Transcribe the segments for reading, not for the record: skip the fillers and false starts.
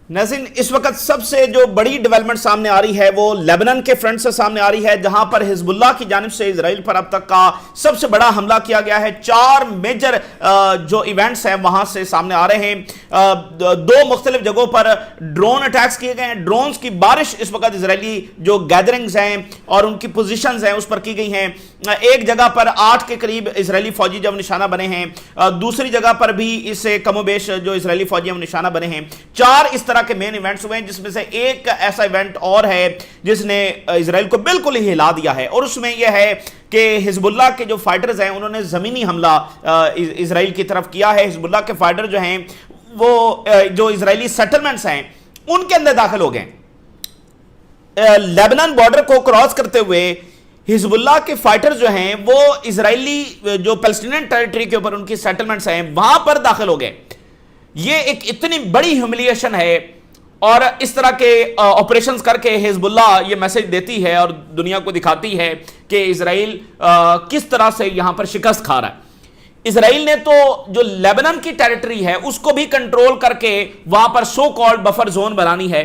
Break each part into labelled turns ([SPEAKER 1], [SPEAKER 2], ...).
[SPEAKER 1] ناظرین، اس وقت سب سے جو بڑی ڈیولپمنٹ سامنے آ رہی ہے وہ لیبنان کے فرنٹ سے سامنے آ رہی ہے، جہاں پر حزب اللہ کی جانب سے اسرائیل پر اب تک کا سب سے بڑا حملہ کیا گیا ہے۔ 4 میجر جو ایونٹس ہیں وہاں سے سامنے آ رہے ہیں۔ 2 مختلف جگہوں پر ڈرون اٹیکس کیے گئے ہیں، ڈرونز کی بارش اس وقت اسرائیلی جو گیدرنگز ہیں اور ان کی پوزیشنز ہیں اس پر کی گئی ہیں۔ ایک جگہ پر 8 کے قریب اسرائیلی فوجی جب نشانہ بنے ہیں، دوسری جگہ پر بھی اس سے کم و بیش جو اسرائیلی فوجی ہیں نشانہ بنے ہیں۔ 4 اس طرح کے مین ایونٹس ہوئے ہیں، جس میں سے ایک ایسا ایونٹ اور ہے جس نے اسرائیل کو بالکل ہی ہلا دیا ہے، اور اس میں یہ ہے کہ حزب اللہ کے جو فائٹرز ہیں انہوں نے زمینی حملہ اسرائیل کی طرف کیا ہے۔ حزب اللہ کے فائٹر جو ہیں وہ جو اسرائیلی سیٹلمنٹس ہیں ان کے اندر داخل ہو گئے۔ لیبنان بارڈر کو کراس کرتے ہوئے حزب اللہ کے فائٹر جو ہیں وہ اسرائیلی جو پیلسٹینین ٹیریٹری کے اوپر ان کی سیٹلمنٹس ہیں وہاں پر داخل ہو گئے۔ یہ ایک اتنی بڑی ہیوملیشن ہے، اور اس طرح کے آپریشنز کر کے حزب اللہ یہ میسج دیتی ہے اور دنیا کو دکھاتی ہے کہ اسرائیل کس طرح سے یہاں پر شکست کھا رہا ہے۔ اسرائیل نے تو جو لیبنان کی ٹیریٹری ہے اس کو بھی کنٹرول کر کے وہاں پر سو کالڈ بفر زون بنانی ہے،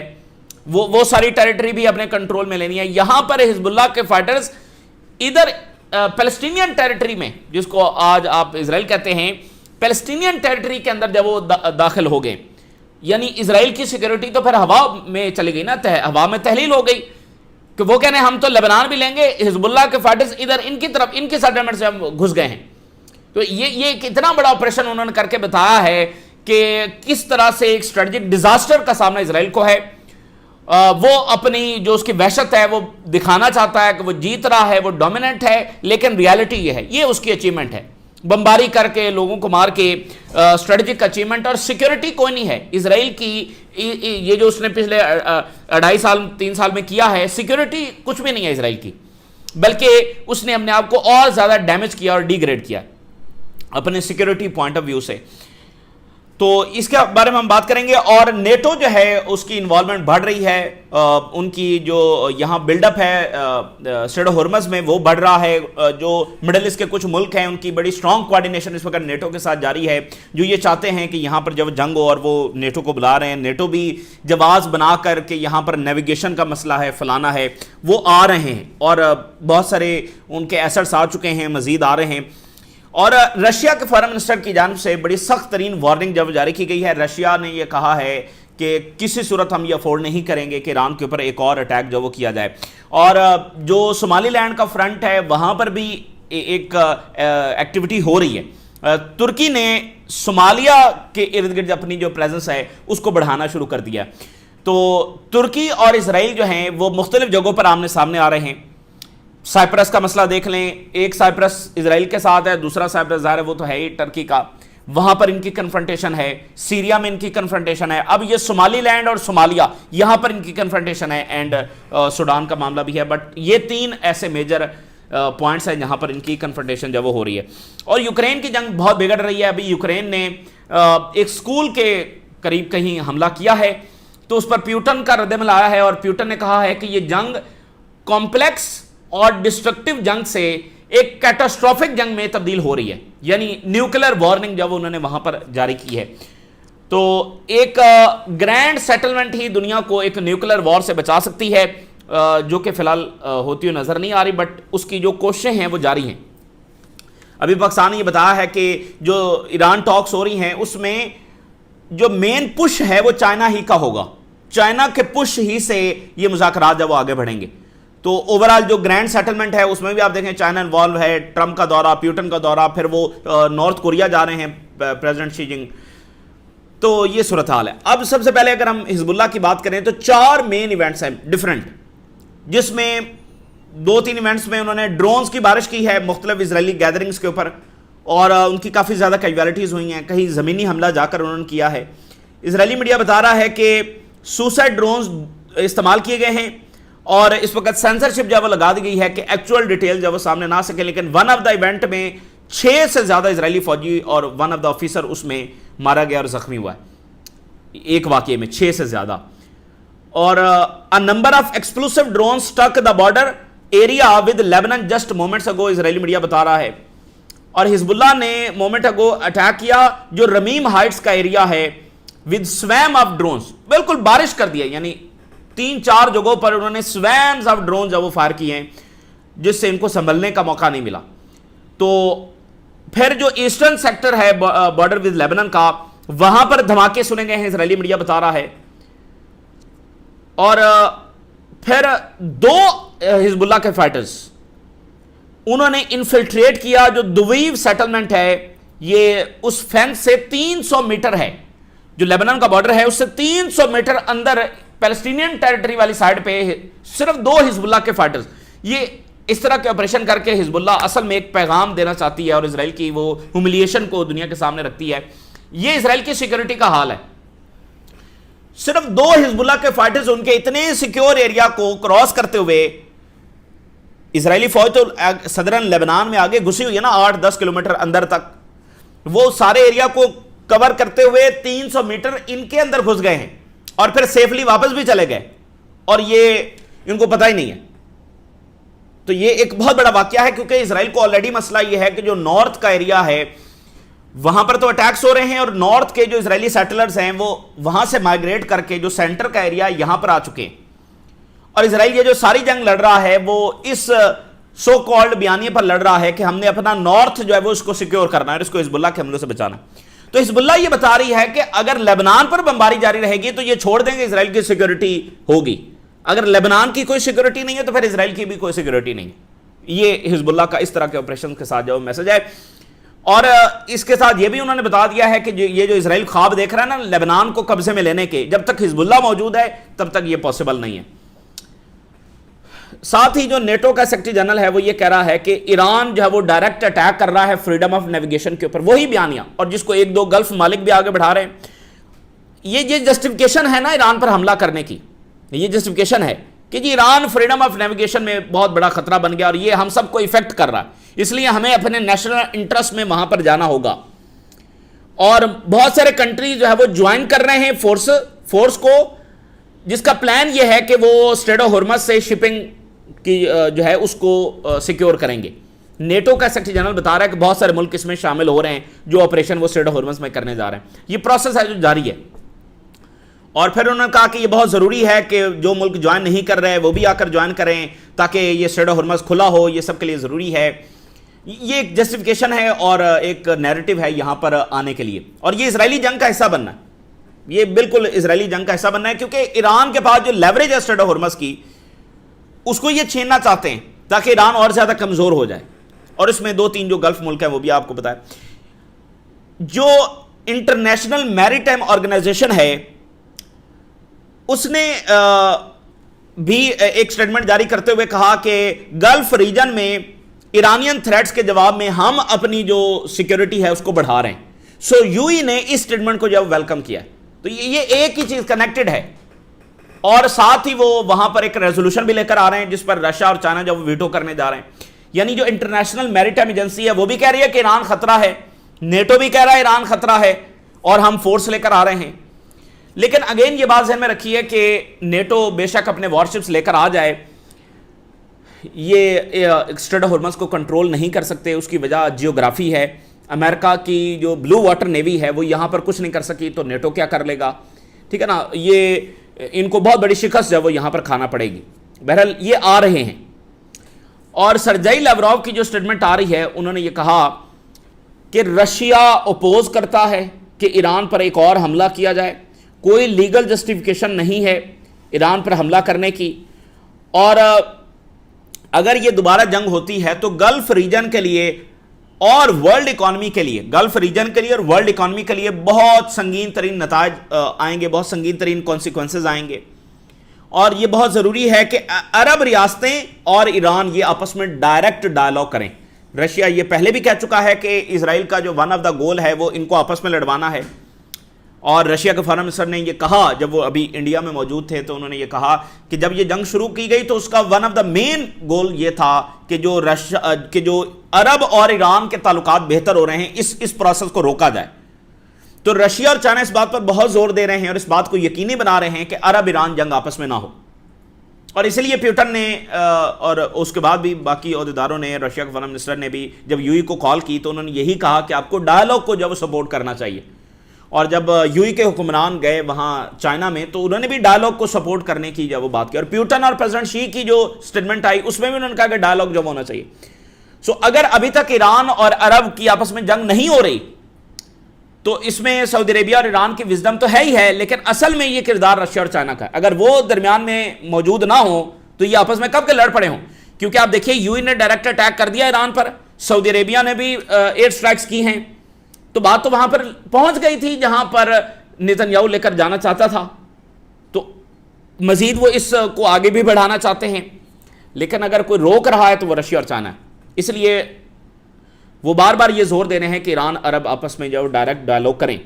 [SPEAKER 1] وہ ساری ٹیریٹری بھی اپنے کنٹرول میں لینی ہے۔ یہاں پر حزب اللہ کے فائٹرز ادھر پیلسٹینین ٹیریٹری میں، جس کو آج آپ اسرائیل کہتے ہیں، پیلسٹینین ٹیریٹری کے اندر جب وہ داخل ہو گئے، یعنی اسرائیل کی سیکیورٹی تو پھر ہوا میں چلی گئی نا، ہوا میں تحلیل ہو گئی کہ وہ کہنے ہم تو لیبنان بھی لیں گے، حزب اللہ کے فائٹرز ادھر ان کی طرف ان کی سیٹلمنٹ سے ہم گھس گئے ہیں۔ تو یہ ایک اتنا بڑا آپریشن انہوں نے کر کے بتایا ہے کہ کس طرح سے ایک اسٹریٹجک ڈیزاسٹر کا سامنا اسرائیل کو ہے۔ وہ اپنی جو اس کی وحشت ہے وہ دکھانا چاہتا ہے کہ وہ جیت رہا ہے، وہ ڈومیننٹ ہے، لیکن ریالٹی یہ ہے، یہ اس کی اچیومنٹ ہے، بمباری کر کے لوگوں کو مار کے اسٹریٹجک اچیومنٹ۔ اور سیکیورٹی کوئی نہیں ہے اسرائیل کی، یہ جو اس نے پچھلے 2.5 سال 3 سال میں کیا ہے، سیکیورٹی کچھ بھی نہیں ہے اسرائیل کی، بلکہ اس نے اپنے آپ کو اور زیادہ ڈیمیج کیا اور ڈی گریڈ کیا اپنے سیکیورٹی پوائنٹ آف ویو سے۔ تو اس کے بارے میں ہم بات کریں گے، اور نیٹو جو ہے اس کی انوالومنٹ بڑھ رہی ہے، ان کی جو یہاں بلڈ اپ ہے اسٹریٹ آف ہرمز میں وہ بڑھ رہا ہے۔ جو مڈل ایسٹ کے کچھ ملک ہیں ان کی بڑی سٹرونگ کوارڈینیشن اس وقت نیٹو کے ساتھ جاری ہے، جو یہ چاہتے ہیں کہ یہاں پر جب جنگ ہو، اور وہ نیٹو کو بلا رہے ہیں۔ نیٹو بھی جواز بنا کر کہ یہاں پر نیویگیشن کا مسئلہ ہے، فلانا ہے، وہ آ رہے ہیں، اور بہت سارے ان کے ایسٹس آ چکے ہیں، مزید آ رہے ہیں۔ اور رشیا کے فارن منسٹر کی جانب سے بڑی سخت ترین وارننگ جب جاری کی گئی ہے، رشیا نے یہ کہا ہے کہ کسی صورت ہم یہ افورڈ نہیں کریں گے کہ ایران کے اوپر ایک اور اٹیک جو وہ کیا جائے۔ اور جو صومالی لینڈ کا فرنٹ ہے وہاں پر بھی ایک ایکٹیویٹی ہو رہی ہے۔ ترکی نے صومالیہ کے ارد گرد اپنی جو پریزنس ہے اس کو بڑھانا شروع کر دیا۔ تو ترکی اور اسرائیل جو ہیں وہ مختلف جگہوں پر آمنے سامنے آ رہے ہیں۔ سائپرس کا مسئلہ دیکھ لیں، ایک سائپرس اسرائیل کے ساتھ ہے، دوسرا سائپرس ظاہر ہے وہ تو ہے ہی ٹرکی کا، وہاں پر ان کی کنفرنٹیشن ہے۔ سیریا میں ان کی کنفرنٹیشن ہے، اب یہ صومالی لینڈ اور صومالیہ یہاں پر ان کی کنفرنٹیشن ہے، اینڈ سوڈان کا معاملہ بھی ہے۔ بٹ یہ 3 ایسے میجر پوائنٹس ہیں جہاں پر ان کی کنفرنٹیشن جب وہ ہو رہی ہے۔ اور یوکرین کی جنگ بہت بگڑ رہی ہے۔ ابھی یوکرین نے ایک سکول کے قریب کہیں حملہ کیا ہے، تو اس پر پیوٹن کا رد عمل آیا ہے، اور پیوٹن نے کہا ہے کہ یہ جنگ کمپلیکس اور ڈسٹرکٹیو جنگ سے ایک کیٹاسٹروفک جنگ میں تبدیل ہو رہی ہے، یعنی نیوکلر وارننگ جب انہوں نے وہاں پر جاری کی ہے۔ تو ایک گرینڈ سیٹلمنٹ ہی دنیا کو ایک نیوکلر وار سے بچا سکتی ہے، جو کہ فی الحال ہوتی ہوئی نظر نہیں آ رہی، بٹ اس کی جو کوششیں ہیں وہ جاری ہیں۔ ابھی پاکستان نے یہ بتایا ہے کہ جو ایران ٹاکس ہو رہی ہیں اس میں جو مین پش ہے وہ چائنا ہی کا ہوگا، چائنا کے پش ہی سے یہ مذاکرات جب وہ آگے بڑھیں گے۔ تو اوورال جو گرینڈ سیٹلمنٹ ہے اس میں بھی آپ دیکھیں چائنا انوالو ہے، ٹرمپ کا دورہ، پیوٹن کا دورہ، پھر وہ نارتھ کوریا جا رہے ہیں پریزیڈنٹ شی جنگ۔ تو یہ صورتحال ہے۔ اب سب سے پہلے اگر ہم حزب اللہ کی بات کریں تو 4 مین ایونٹس ہیں ڈیفرنٹ، جس میں 2-3 ایونٹس میں انہوں نے ڈرونز کی بارش کی ہے مختلف اسرائیلی گیدرنگز کے اوپر، اور ان کی کافی زیادہ کیجوالٹیز ہوئی ہیں، کہیں زمینی حملہ جا کر انہوں نے کیا ہے۔ اسرائیلی میڈیا بتا رہا ہے کہ سوسائڈ ڈرونز استعمال کیے گئے ہیں، اور اس وقت سینسرشپ جب وہ لگا دی گئی ہے کہ ایکچوئل ڈیٹیل جب وہ سامنے نہ آ سکے، لیکن ون آف دا ایونٹ میں 6 سے زیادہ اسرائیلی فوجی اور ون آف دا آفیسر اس میں مارا گیا اور زخمی ہوا ہے، ایک واقعے میں 6 سے زیادہ۔ اور a number of explosive drones struck the border area with Lebanon just moments ago، Israeli media بتا رہا ہے۔ اور حزب اللہ نے مومنٹ اگو اٹیک کیا جو رمیم ہائٹس کا ایریا ہے ود سویم آف ڈرونز، بالکل بارش کر دیا، یعنی 3-4 جگہوں پر انہوں نے سویمز آف ڈرونز وہ فائر کیے ہیں جس سے ان کو سنبھلنے کا موقع نہیں ملا. تو پھر جو ایسٹرن سیکٹر ہے بارڈر ود لیبنان کا، وہاں پر دھماکے سنے گئے ہیں، اسرائیلی میڈیا بتا رہا ہے. اور پھر 2 حزب اللہ کے فائٹرز انہوں نے انفلٹریٹ کیا جو دویو سیٹلمنٹ ہے، یہ اس فینس سے 300 میٹر ہے، جو لیبنان کا بارڈر ہے اس سے 300 میٹر اندر پیلسٹینین ٹیریٹری والی سائڈ پہ صرف 2 حزب اللہ کے فائٹرز. یہ اس طرح کے آپریشن کر کے حزب اللہ اصل میں ایک پیغام دینا چاہتی ہے اور اسرائیل کی وہ ہیوملیشن کو دنیا کے سامنے رکھتی ہے. یہ اسرائیل کی سیکیورٹی کا حال ہے. صرف 2 حزب اللہ کے فائٹرز ان کے اتنے سیکیور ایریا کو کراس کرتے ہوئے، اسرائیلی فوج تو صدرن لیبنان میں آگے گھسی ہوئی ہے نا 8-10 کلومیٹر اندر تک، وہ سارے ایریا کو کور کرتے ہوئے 300 میٹر ان کے اندر گھس گئے ہیں اور پھر سیفلی واپس بھی چلے گئے، اور یہ ان کو پتہ ہی نہیں ہے. تو یہ ایک بہت بڑا واقعہ ہے، کیونکہ اسرائیل کو آلریڈی مسئلہ یہ ہے کہ جو نارتھ کا ایریا ہے وہاں پر تو اٹیکس ہو رہے ہیں، اور نارتھ کے جو اسرائیلی سیٹلرز ہیں وہ وہاں سے مائگریٹ کر کے جو سینٹر کا ایریا یہاں پر آ چکے ہیں. اور اسرائیل یہ جو ساری جنگ لڑ رہا ہے وہ اس سو کالڈ بیانیے پر لڑ رہا ہے کہ ہم نے اپنا نارتھ جو ہے وہ اس کو سیکیور کرنا ہے اور اس کو حزب اللہ کے حملوں سے بچانا. تو حزب اللہ یہ بتا رہی ہے کہ اگر لیبنان پر بمباری جاری رہے گی تو یہ چھوڑ دیں گے اسرائیل کی سیکیورٹی ہوگی، اگر لیبنان کی کوئی سیکیورٹی نہیں ہے تو پھر اسرائیل کی بھی کوئی سیکیورٹی نہیں. یہ حزب اللہ کا اس طرح کے آپریشن کے ساتھ جو میسج ہے. اور اس کے ساتھ یہ بھی انہوں نے بتا دیا ہے کہ یہ جو اسرائیل خواب دیکھ رہا ہے نا لیبنان کو قبضے میں لینے کے، جب تک حزب اللہ موجود ہے تب تک یہ پاسبل نہیں ہے. ساتھ ہی جو نیٹو کا سیکرٹری جنرل ہے وہ یہ کہہ رہا ہے کہ ایران جو ہے وہ ڈائریکٹ اٹیک کر رہا ہے فریڈم آف نیویگیشن کے اوپر، وہی بیانیہ، اور جس کو 1-2 گلف ممالک بھی آگے بڑھا رہے ہیں. یہ جسٹیفیکیشن ہے نا ایران پر حملہ کرنے کی، یہ جسٹیفیکیشن ہے کہ جی ایران فریڈم آف نیویگیشن میں بہت بڑا خطرہ بن گیا اور یہ ہم سب کو ایفیکٹ کر رہا ہے، اس لیے ہمیں اپنے نیشنل انٹرسٹ میں وہاں پر جانا ہوگا. اور بہت سارے کنٹری جو ہے وہ جوائن کر رہے ہیں فورس کو، جس کا پلان یہ ہے کہ وہ اسٹریٹ آف ہرمز سے شپنگ کی جو ہے اس کو سیکیور کریں گے. نیٹو کا سیکرٹری جنرل بتا رہا ہے کہ بہت سارے ملک اس میں شامل ہو رہے ہیں جو آپریشن وہ اسٹریٹ آف ہرمز میں کرنے جا رہے ہیں. یہ پروسیس ہے جو جاری ہے. اور پھر انہوں نے کہا کہ یہ بہت ضروری ہے کہ جو ملک جوائن نہیں کر رہے وہ بھی آ کر جوائن کریں تاکہ یہ اسٹریٹ آف ہرمز کھلا ہو، یہ سب کے لیے ضروری ہے. یہ ایک جسٹیفیکیشن ہے اور ایک نیریٹو ہے یہاں پر آنے کے لیے، اور یہ اسرائیلی جنگ کا حصہ بننا ہے. یہ بالکل اسرائیلی جنگ کا حصہ بننا ہے کیونکہ ایران کے پاس جو لیوریج ہے اسٹریٹ آف ہرمز کی، اس کو یہ چھیننا چاہتے ہیں تاکہ ایران اور زیادہ کمزور ہو جائے. اور اس میں 2-3 جو گلف ملک ہیں وہ بھی آپ کو بتائیں. جو انٹرنیشنل میریٹائم آرگنائزیشن ہے اس نے بھی ایک سٹیٹمنٹ جاری کرتے ہوئے کہا کہ گلف ریجن میں ایرانین تھریٹس کے جواب میں ہم اپنی جو سیکیورٹی ہے اس کو بڑھا رہے ہیں. سو یو ای نے اس سٹیٹمنٹ کو جب ویلکم کیا. تو یہ ایک ہی چیز کنیکٹڈ ہے، اور ساتھ ہی وہ وہاں پر ایک ریزولوشن بھی لے کر آ رہے ہیں جس پر رشیا اور چائنا جب ویٹو کرنے جا رہے ہیں. یعنی جو انٹرنیشنل میریٹائم ایجنسی ہے وہ بھی کہہ رہی ہے کہ ایران خطرہ ہے، نیٹو بھی کہہ رہا ہے ایران خطرہ ہے، اور ہم فورس لے کر آ رہے ہیں. لیکن اگین یہ بات ذہن میں رکھیے کہ نیٹو بے شک اپنے وارشپس لے کر آ جائے، یہ اسٹریٹ آف ہرمز کو کنٹرول نہیں کر سکتے. اس کی وجہ جیوگرافی ہے. امریکہ کی جو بلو واٹر نیوی ہے وہ یہاں پر کچھ نہیں کر سکی تو نیٹو کیا کر لے گا؟ ٹھیک ہے نا. یہ ان کو بہت بڑی شکست جو ہے وہ یہاں پر کھانا پڑے گی. بہرحال یہ آ رہے ہیں. اور سرجئی لیوروو کی جو سٹیٹمنٹ آ رہی ہے انہوں نے یہ کہا کہ رشیا اپوز کرتا ہے کہ ایران پر ایک اور حملہ کیا جائے، کوئی لیگل جسٹیفیکیشن نہیں ہے ایران پر حملہ کرنے کی، اور اگر یہ دوبارہ جنگ ہوتی ہے تو گلف ریجن کے لیے اور ورلڈ اکانومی کے لیے، گلف ریجن کے لیے اور ورلڈ اکانومی کے لیے بہت سنگین ترین نتائج آئیں گے، بہت سنگین ترین کانسیکوینسز آئیں گے. اور یہ بہت ضروری ہے کہ عرب ریاستیں اور ایران یہ آپس میں ڈائریکٹ ڈائلاگ کریں. رشیا یہ پہلے بھی کہہ چکا ہے کہ اسرائیل کا جو ون آف دا گول ہے وہ ان کو آپس میں لڑوانا ہے. اور رشیا کے فارن منسٹر نے یہ کہا جب وہ ابھی انڈیا میں موجود تھے تو انہوں نے یہ کہا کہ جب یہ جنگ شروع کی گئی تو اس کا ون آف دا مین گول یہ تھا کہ جو عرب اور ایران کے تعلقات بہتر ہو رہے ہیں اس پروسیس کو روکا جائے. تو رشیا اور چائنا اس بات پر بہت زور دے رہے ہیں اور اس بات کو یقینی بنا رہے ہیں کہ عرب ایران جنگ آپس میں نہ ہو. اور اس لیے پیوٹن نے اور اس کے بعد بھی باقی عہدیداروں نے، رشیا کے فارن منسٹر نے بھی جب یو ای کو کال کی تو انہوں نے یہی کہا کہ آپ کو ڈائلاگ کو جب سپورٹ کرنا چاہیے. اور جب یو ای کے حکمران گئے وہاں چائنا میں تو انہوں نے بھی ڈائلاگ کو سپورٹ کرنے کی جب وہ بات کی, اور پیوٹن اور پریزیڈنٹ شی کی جو سٹیٹمنٹ آئی اس میں بھی انہوں نے کہا کہ ڈائلاگ جو ہونا چاہیے. سو اگر ابھی تک ایران اور عرب کی آپس میں جنگ نہیں ہو رہی تو اس میں سعودی عربیہ اور ایران کی وزڈم تو ہے ہی ہے, لیکن اصل میں یہ کردار رشیا اور چائنا کا ہے. اگر وہ درمیان میں موجود نہ ہو تو یہ آپس میں کب کے لڑ پڑے ہوں, کیونکہ آپ دیکھیے یو ای نے ڈائریکٹ اٹیک کر دیا ایران پر, سعودی عربیہ نے بھی ایئر سٹرائکس کی ہیں, تو بات تو وہاں پر پہنچ گئی تھی جہاں پر نیتن یاہو لے کر جانا چاہتا تھا, تو مزید وہ اس کو آگے بھی بڑھانا چاہتے ہیں, لیکن اگر کوئی روک رہا ہے تو وہ رشیا اور چائنا ہے. اس لیے وہ بار بار یہ زور دے رہے ہیں کہ ایران عرب آپس میں جو ڈائریکٹ ڈائلاگ کریں.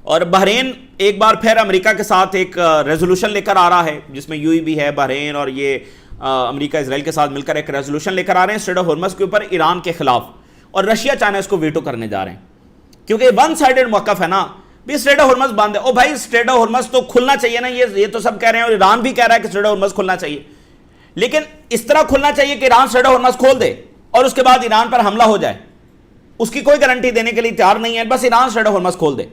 [SPEAKER 1] اور بحرین ایک بار پھر امریکہ کے ساتھ ایک ریزولوشن لے کر آ رہا ہے جس میں یو ای بھی ہے, بحرین اور یہ امریکہ اسرائیل کے ساتھ مل کر ایک ریزولوشن لے کر آ رہے ہیں اسٹریٹ آف ہرمز کے اوپر ایران کے خلاف, اور رشیا چائنا اس کو ویٹو کرنے جا رہے ہیں کیونکہ ون سائیڈڈ موقف ہے نا, بھی اسٹریٹ آف ہرمز بند ہے. او بھائی اسٹریٹ آف ہرمز تو کھلنا چاہیے نا, یہ تو سب کہہ رہے ہیں, اور ایران بھی کہہ رہا ہے کہ اسٹریٹ آف ہرمز کھلنا چاہیے, لیکن اس طرح کھلنا چاہیے کہ ایران اسٹریٹ آف ہرمز کھول دے اور اس کے بعد ایران پر حملہ ہو جائے. اس کی کوئی گارنٹی دینے کے لیے تیار نہیں ہے, بس ایران اسٹریٹ آف ہرمز کھول دے.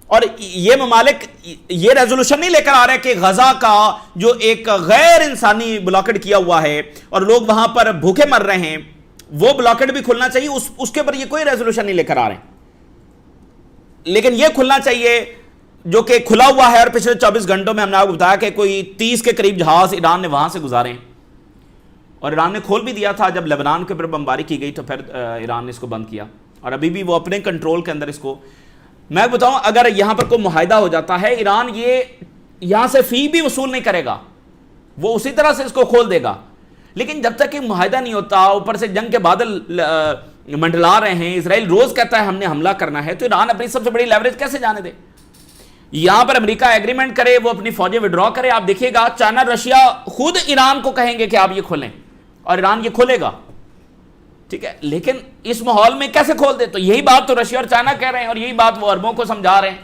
[SPEAKER 1] اور یہ ممالک یہ ریزولوشن نہیں لے کر آ رہے کہ غزہ کا جو ایک غیر انسانی بلاکڈ کیا ہوا ہے اور لوگ وہاں پر بھوکے مر رہے ہیں, وہ بلاکڈ بھی کھلنا چاہیے, اس کے اوپر یہ کوئی ریزولوشن نہیں لے کر آ رہے ہیں, لیکن یہ کھلنا چاہیے جو کہ کھلا ہوا ہے. اور پچھلے 24 گھنٹوں میں ہم نے آپ کو بتایا کہ کوئی 30 کے قریب جہاز ایران نے وہاں سے گزارے ہیں, اور ایران نے کھول بھی دیا تھا جب لبنان کے اوپر بمباری کی گئی تو پھر ایران نے اس کو بند کیا, اور ابھی بھی وہ اپنے کنٹرول کے اندر اس کو. میں بتاؤں اگر یہاں پر کوئی معاہدہ ہو جاتا ہے, ایران یہ یہاں سے فی بھی وصول نہیں کرے گا, وہ اسی طرح سے اس کو کھول دے گا, لیکن جب تک یہ معاہدہ نہیں ہوتا, اوپر سے جنگ کے بادل منڈلا رہے ہیں, اسرائیل روز کہتا ہے ہم نے حملہ کرنا ہے, تو ایران اپنی سب سے بڑی لیوریج کیسے جانے دے. یہاں پر امریکہ ایگریمنٹ کرے, وہ اپنی فوجیں وڈرا کرے, آپ دیکھیے گا چائنا رشیا خود ایران کو کہیں گے کہ آپ یہ کھولیں, اور ایران یہ کھولے گا, ٹھیک ہے, لیکن اس ماحول میں کیسے کھول دے. تو یہی بات تو رشیا اور چائنا کہہ رہے ہیں, اور یہی بات وہ عربوں کو سمجھا رہے ہیں.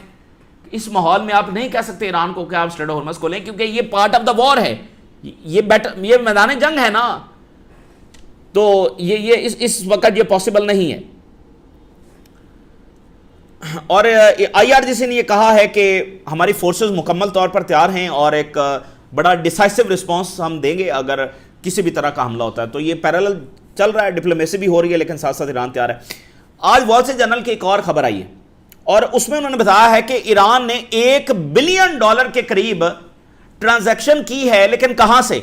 [SPEAKER 1] اس ماحول میں آپ نہیں کہہ سکتے ایران کو کہ آپ اسٹریٹ آف ہرمز کھولیں, کیونکہ یہ پارٹ آف دا وار ہے, یہ میدان جنگ ہے نا, تو یہ اس وقت یہ پاسبل نہیں ہے. اور آئی آر جی سی نے یہ کہا ہے کہ ہماری فورسز مکمل طور پر تیار ہیں اور ایک بڑا ڈیسائسو رسپانس ہم دیں گے اگر کسی بھی طرح کا حملہ ہوتا ہے. تو یہ پیرالل چل رہا ہے, ڈپلومیسی بھی ہو رہی ہے, لیکن ساتھ ساتھ ایران تیار ہے. آج وال اسٹریٹ جرنل کی ایک اور خبر آئی ہے, اور اس میں انہوں نے بتایا ہے کہ ایران نے $1 بلین کے قریب ٹرانزیکشن کی ہے, لیکن کہاں سے؟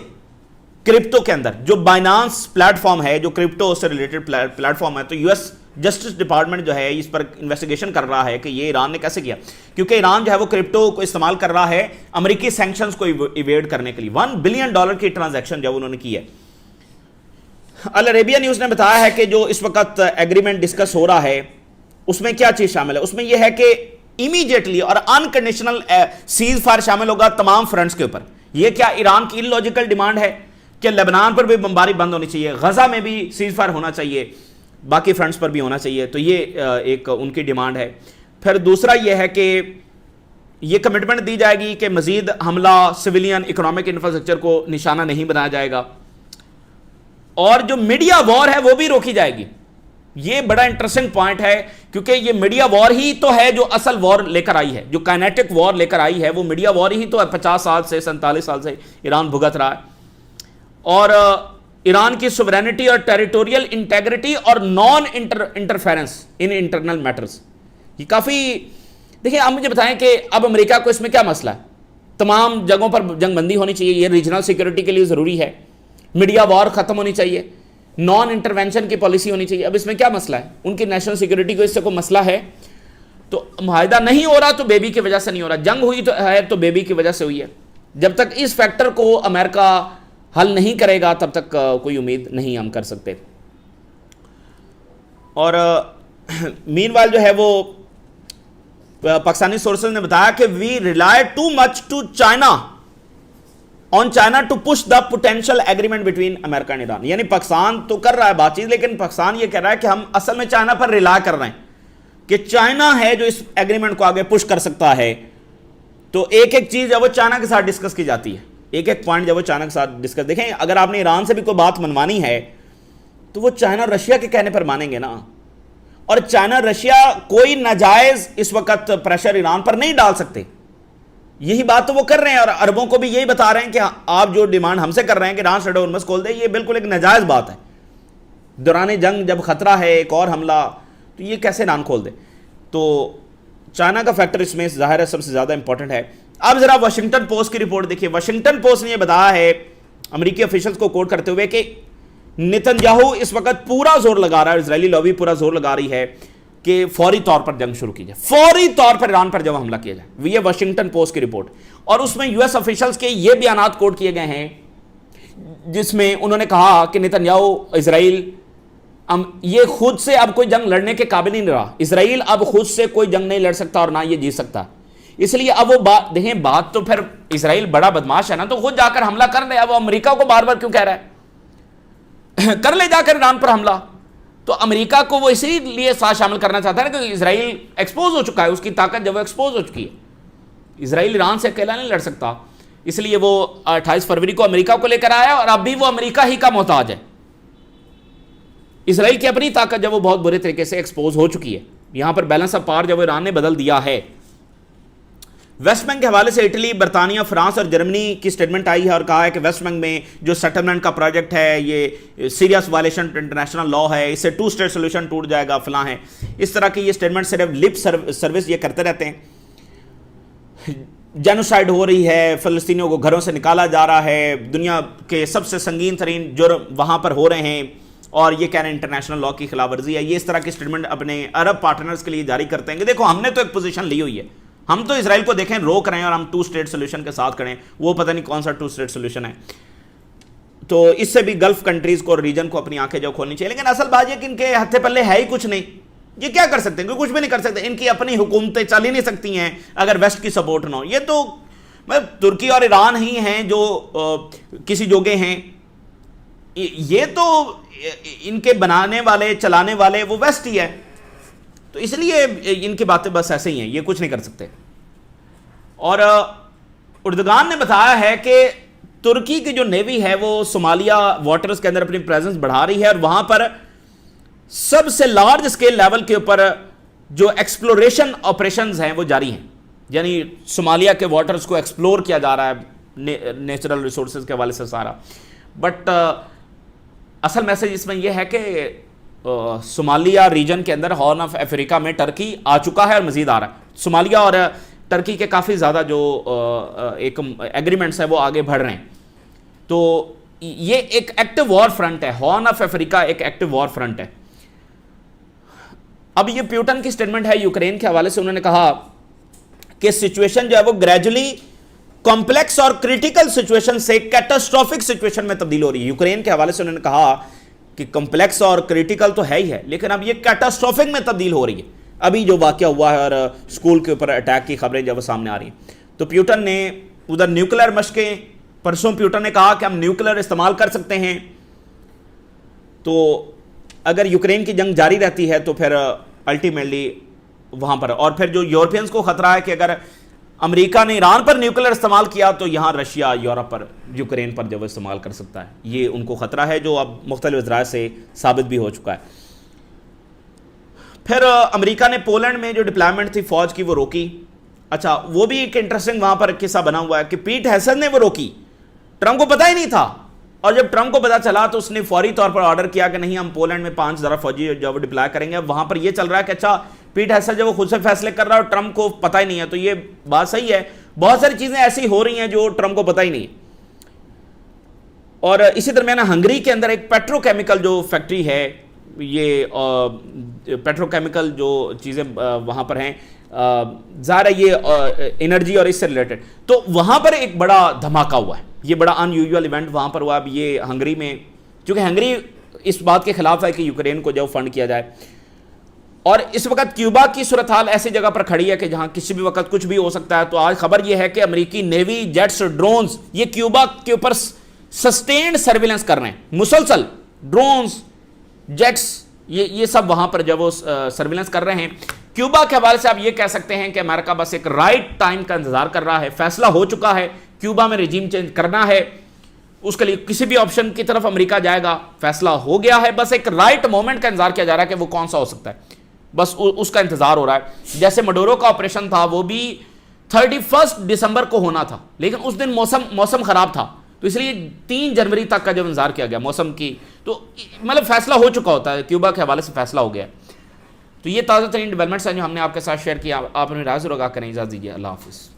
[SPEAKER 1] کرپٹو کے اندر. جو بائنانس پلیٹ فارم ہے, جو کرپٹو سے ریلیٹڈ پلیٹ فارم ہے, تو یو ایس جسٹس ڈپارٹمنٹ جو ہے اس پر انویسٹیگیشن کر رہا ہے کہ یہ ایران نے کیسے کیا, کیونکہ ایران جو ہے وہ کرپٹو کو استعمال کر رہا ہے امریکی سینکشنز کو ایویڈ کرنے کے لیے. $1 بلین کی ٹرانزیکشن جو انہوں نے کی ہے. العربیہ نیوز نے بتایا ہے کہ جو اس وقت ایگریمنٹ ڈسکس ہو رہا ہے اس میں کیا چیز شامل ہے. اس میں یہ ہے کہ امیڈیٹلی اور انکنڈیشنل سیز فائر شامل ہوگا تمام فرنٹس کے اوپر. یہ کیا ایران کی لاجیکل ڈیمانڈ ہے کہ لبنان پر بھی بمباری بند ہونی چاہیے, غزہ میں بھی سیز فائر ہونا چاہیے, باقی فرنٹس پر بھی ہونا چاہیے. تو یہ ایک ان کی ڈیمانڈ ہے. پھر دوسرا یہ ہے کہ یہ کمٹمنٹ دی جائے گی کہ مزید حملہ سویلین اکنامک انفراسٹرکچر کو نشانہ نہیں بنایا جائے گا, اور جو میڈیا وار ہے وہ بھی روکی جائے گی. یہ بڑا انٹرسٹنگ پوائنٹ ہے, کیونکہ یہ میڈیا وار ہی تو ہے جو اصل وار لے کر آئی ہے, جو کائنیٹک وار لے کر آئی ہے, وہ میڈیا وار ہی تو 50 سال سے 47 سال سے ایران بھگت رہا ہے. اور ایران کی سوورینٹی اور ٹیریٹوریل انٹیگریٹی اور نان انٹرفیرنس ان انٹرنل میٹرز, یہ کافی. دیکھیں آپ مجھے بتائیں کہ اب امریکہ کو اس میں کیا مسئلہ ہے؟ تمام جگہوں پر جنگ بندی ہونی چاہیے, یہ ریجنل سیکورٹی کے لیے ضروری ہے, میڈیا وار ختم ہونی چاہیے, نان انٹرونشن کی پالیسی ہونی چاہیے. اب اس میں کیا مسئلہ ہے؟ ان کی نیشنل سیکورٹی کو اس سے کوئی مسئلہ ہے؟ تو معاہدہ نہیں ہو رہا تو بیبی کی وجہ سے نہیں ہو رہا, جنگ ہوئی تو ہے تو بیبی کی وجہ سے ہوئی ہے. جب تک اس فیکٹر کو امریکہ حل نہیں کرے گا تب تک کوئی امید نہیں ہم کر سکتے. اور مین وائل جو ہے وہ پاکستانی سورسز نے بتایا کہ we rely too much to China on China to push the potential agreement between America and Iran. یعنی پاکستان تو کر رہا ہے بات چیت, لیکن پاکستان یہ کہہ رہا ہے کہ ہم اصل میں چائنا پر ریلائی کر رہے ہیں کہ چائنا ہے جو اس ایگریمنٹ کو آگے پش کر سکتا ہے. تو ایک ایک چیز جب وہ چائنا کے ساتھ ڈسکس کی جاتی ہے, ایک ایک پوائنٹ جب وہ چائنا کے ساتھ ڈسکس. دیکھیں اگر آپ نے ایران سے بھی کوئی بات منوانی ہے تو وہ چائنا اور رشیا کے کہنے پر مانیں گے نا, اور چائنا رشیا کوئی ناجائز اس وقت پریشر ایران پر نہیں ڈال سکتے. یہی بات تو وہ کر رہے ہیں اور عربوں کو بھی یہی بتا رہے ہیں کہ آپ جو ڈیمانڈ ہم سے کر رہے ہیں کہ ایران اسٹریٹ آف ہرمز کھول دے، یہ بالکل ایک ناجائز بات ہے. دوران جنگ جب خطرہ ہے ایک اور حملہ، تو یہ کیسے ایران کھول دے؟ تو چائنا کا فیکٹر اس میں ظاہر ہے سب سے زیادہ امپورٹنٹ ہے. اب ذرا واشنگٹن پوسٹ کی رپورٹ دیکھیے. واشنگٹن پوسٹ نے یہ بتایا ہے امریکی آفیشلز کو کوٹ کرتے ہوئے کہ نتن یاہو اس وقت پورا زور لگا رہا ہے، اسرائیلی لابی پورا زور لگا رہی ہے کہ فوری طور پر جنگ شروع کی جائے، فوری طور پر ایران پر جب حملہ کیا جائے. یہ واشنگٹن پوسٹ کی رپورٹ، اور اس میں یو ایس آفیشلز کے یہ بیانات کوٹ کیے گئے ہیں جس میں انہوں نے کہا کہ نتن یاہو اسرائیل یہ خود سے اب کوئی جنگ لڑنے کے قابل ہی نہیں رہا. اسرائیل اب خود سے کوئی جنگ نہیں لڑ سکتا اور نہ یہ جیت سکتا. اس لیے اب وہ بات دیکھیں، بات تو پھر اسرائیل بڑا بدماش ہے نا، تو خود جا کر حملہ کر لے. اب وہ امریکہ کو بار بار کیوں کہہ رہا ہے کر لے جا کر ایران پر حملہ. تو امریکہ کو وہ اسی لیے ساتھ شامل کرنا چاہتا ہے کہ اسرائیل ایکسپوز ہو چکا ہے، اس کی طاقت جب وہ ایکسپوز ہو چکی ہے. اسرائیل ایران سے اکیلا نہیں لڑ سکتا، اس لیے وہ 28 فروری کو امریکہ کو لے کر آیا اور اب بھی وہ امریکہ ہی کا محتاج ہے. اسرائیل کی اپنی طاقت جب وہ بہت برے طریقے سے ایکسپوز ہو چکی ہے، یہاں پر بیلنس آف پاور جب ایران نے بدل دیا ہے. ویسٹ بینک کے حوالے سے اٹلی، برطانیہ، فرانس اور جرمنی کی سٹیٹمنٹ آئی ہے اور کہا ہے کہ ویسٹ بینک میں جو سیٹلمنٹ کا پروجیکٹ ہے یہ سیریس وائلیشن انٹرنیشنل لا ہے، اس سے 2 اسٹیٹ سولوشن ٹوٹ جائے گا فلاں ہے. اس طرح کی یہ سٹیٹمنٹ صرف لپ سروس یہ کرتے رہتے ہیں. جینوسائیڈ ہو رہی ہے، فلسطینیوں کو گھروں سے نکالا جا رہا ہے، دنیا کے سب سے سنگین ترین جرم وہاں پر ہو رہے ہیں اور یہ کہہ رہے ہیں انٹرنیشنل لا کی خلاف ورزی ہے. یہ اس طرح کی سٹیٹمنٹ اپنے عرب پارٹنرز کے لیے جاری کرتے ہیں کہ دیکھو ہم نے تو ایک پوزیشن لی ہوئی ہے، ہم تو اسرائیل کو دیکھیں روک رہے ہیں اور ہم 2 اسٹیٹ سولوشن کے ساتھ کھڑے ہیں. وہ پتہ نہیں کون سا 2 اسٹیٹ سولوشن ہے. تو اس سے بھی گلف کنٹریز کو اور ریجن کو اپنی آنکھیں جو کھولنی چاہیے. لیکن اصل بات یہ کہ ان کے ہتھے پلے ہے ہی کچھ نہیں. یہ کیا کر سکتے ہیں؟ کچھ بھی نہیں کر سکتے. ان کی اپنی حکومتیں چل ہی نہیں سکتی ہیں اگر ویسٹ کی سپورٹ نہ ہو. یہ تو ترکی اور ایران ہی ہیں جو کسی جوگے ہیں. یہ تو ان کے بنانے والے چلانے والے وہ ویسٹ ہی ہے. تو اس لیے ان کی باتیں بس ایسے ہی ہیں، یہ کچھ نہیں کر سکتے. اور اردگان نے بتایا ہے کہ ترکی کی جو نیوی ہے وہ صومالیہ واٹرز کے اندر اپنی پریزنس بڑھا رہی ہے اور وہاں پر سب سے لارج اسکیل لیول کے اوپر جو ایکسپلوریشن آپریشنز ہیں وہ جاری ہیں. یعنی صومالیہ کے واٹرز کو ایکسپلور کیا جا رہا ہے نیچرل ریسورسز کے حوالے سے سارا. بٹ اصل میسج اس میں یہ ہے کہ صومالیہ ریجن کے اندر ہارن آف افریقہ میں ٹرکی آ چکا ہے اور مزید آ رہا ہے. صومالیہ اور ٹرکی کے کافی زیادہ جو ایک ایگریمنٹس ہیں وہ آگے بڑھ رہے ہیں. تو یہ ایک ایکٹیو وار فرنٹ ہے، ہارن آف افریقہ ایک ایکٹیو وار فرنٹ ہے. اب یہ پیوٹن کی سٹیٹمنٹ ہے یوکرین کے حوالے سے. انہوں نے کہا کہ سچویشن جو ہے وہ گریجولی کمپلیکس اور کریٹیکل سچویشن سے کیٹاسٹروفک سچویشن میں تبدیل ہو رہی ہے. یوکرین کے حوالے سے انہوں نے کہا کہ کمپلیکس اور کریٹیکل تو ہے ہی ہے، لیکن اب یہ کیٹاسٹروفک میں تبدیل ہو رہی ہے. ابھی جو واقعہ ہوا ہے اور اسکول کے اوپر اٹیک کی خبریں جب سامنے آ رہی ہیں، تو پیوٹن نے ادھر نیوکلیر مشقیں، پرسوں پیوٹن نے کہا کہ ہم نیوکلیر استعمال کر سکتے ہیں. تو اگر یوکرین کی جنگ جاری رہتی ہے تو پھر الٹیمیٹلی وہاں پر، اور پھر جو یورپینز کو خطرہ ہے کہ اگر امریکہ نے ایران پر نیوکلیر استعمال کیا تو یہاں رشیا یورپ پر یوکرین پر جو استعمال کر سکتا ہے. یہ ان کو خطرہ ہے جو اب مختلف ذرائع سے ثابت بھی ہو چکا ہے. پھر امریکہ نے پولینڈ میں جو ڈپلائمنٹ تھی فوج کی وہ روکی. اچھا وہ بھی ایک انٹرسٹنگ وہاں پر قصہ بنا ہوا ہے کہ پیٹ ہیسن نے وہ روکی. ٹرمپ کو پتہ ہی نہیں تھا، اور جب ٹرمپ کو پتہ چلا تو اس نے فوری طور پر آرڈر کیا کہ نہیں ہم پولینڈ میں 5,000 فوجی جو وہ ڈپلائی کریں گے. وہاں پر یہ چل رہا ہے کہ اچھا پیٹ ہیسن جو وہ خود سے فیصلے کر رہا ہے اور ٹرمپ کو پتہ ہی نہیں ہے. تو یہ بات صحیح ہے، بہت ساری چیزیں ایسی ہو رہی ہیں جو ٹرمپ کو پتہ ہی نہیں ہے. اور اسی درمیان ہنگری کے اندر ایک پیٹرو کیمیکل جو فیکٹری ہے، یہ پیٹرو کیمیکل جو چیزیں وہاں پر ہیں ظاہر ہے یہ انرجی اور اس سے ریلیٹڈ، تو وہاں پر ایک بڑا دھماکہ ہوا ہے. یہ بڑا ان یوزول ایونٹ وہاں پر ہوا. اب یہ ہنگری میں، چونکہ ہنگری اس بات کے خلاف ہے کہ یوکرین کو جو فنڈ کیا جائے، اور اس وقت کیوبا کی صورتحال ایسی جگہ پر کھڑی ہے کہ جہاں کسی بھی وقت کچھ بھی ہو سکتا ہے. تو آج خبر یہ ہے کہ امریکی نیوی جیٹس، ڈرونز، یہ کیوبا کے اوپر سسٹینڈ سرویلنس کر رہے ہیں، مسلسل ڈرونز، جیٹس، یہ سب وہاں پر جب وہ سرویلنس کر رہے ہیں. کیوبا کے حوالے سے آپ یہ کہہ سکتے ہیں کہ امریکہ بس ایک رائٹ ٹائم کا انتظار کر رہا ہے. فیصلہ ہو چکا ہے، کیوبا میں رجیم چینج کرنا ہے، اس کے لیے کسی بھی آپشن کی طرف امریکہ جائے گا. فیصلہ ہو گیا ہے، بس ایک رائٹ مومنٹ کا انتظار کیا جا رہا ہے کہ وہ کون سا ہو سکتا ہے. بس اس کا انتظار ہو رہا ہے. جیسے مڈورو کا آپریشن تھا وہ بھی 31 دسمبر کو ہونا تھا لیکن اس دن موسم خراب تھا تو اس لیے 3 جنوری تک کا جب انتظار کیا گیا موسم کی تو مطلب فیصلہ ہو چکا ہوتا ہے, کیوبا کے حوالے سے فیصلہ ہو گیا. تو یہ تازہ ترین ڈیولپمنٹس ہیں جو ہم نے آپ کے ساتھ شیئر کیا. آپ انہیں راز اور آگاہ کریں. اجازت دیجیے. اللہ حافظ.